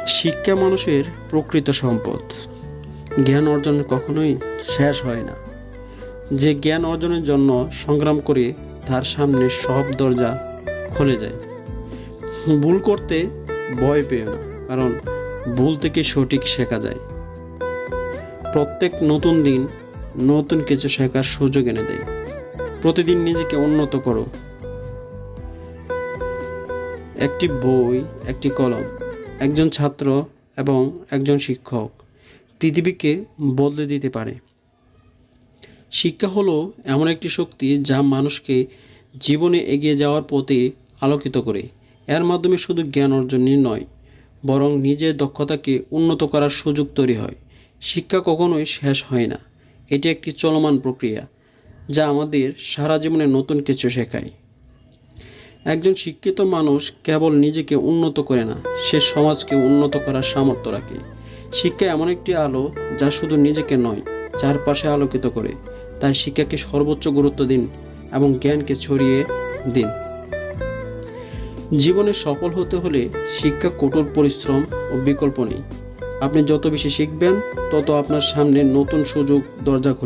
শিক্ষা মানুষের প্রকৃত সম্পদ। জ্ঞান অর্জন কখনোই শেষ হয় না। যে জ্ঞান অর্জনের জন্য সংগ্রাম করে তার সামনে সব দরজা খুলে যায়। ভুল করতে ভয় পেও না, কারণ ভুল থেকে সঠিক শেখা যায়। প্রত্যেক নতুন দিন নতুন কিছু শেখার সুযোগ এনে দেয়। প্রতিদিন নিজেকে উন্নত করো। একটি বই, একটি কলম, একজন ছাত্র এবং একজন শিক্ষক পৃথিবীকে বদলে দিতে পারে। শিক্ষা হলো এমন একটি শক্তি যা মানুষকে জীবনে এগিয়ে যাওয়ার পথে আলোকিত করে। এর মাধ্যমে শুধু জ্ঞান অর্জনই নয়, বরং নিজের দক্ষতাকে উন্নত করার সুযোগ তৈরি হয়। শিক্ষা কখনোই শেষ হয় না। এটি একটি চলমান প্রক্রিয়া যা আমাদের সারা জীবনে নতুন কিছু শেখায়। একজন শিক্ষিত মানুষ কেবল নিজেকে উন্নত করে না, সে সমাজকে উন্নত করার সামর্থ্য রাখে। শিক্ষা এমন একটি আলো যা শুধু নিজেকে নয়, চারপাশে আলোকিত করে। তাই শিক্ষাকে সর্বোচ্চ গুরুত্ব দিন এবং জ্ঞানকে ছড়িয়ে দিন। জীবনে সফল হতে হলে শিক্ষা কঠোর পরিশ্রম ও বিকল্প নেই। আপনি যত বেশি শিখবেন, তত আপনার সামনে নতুন সুযোগ দরজা খুলবে।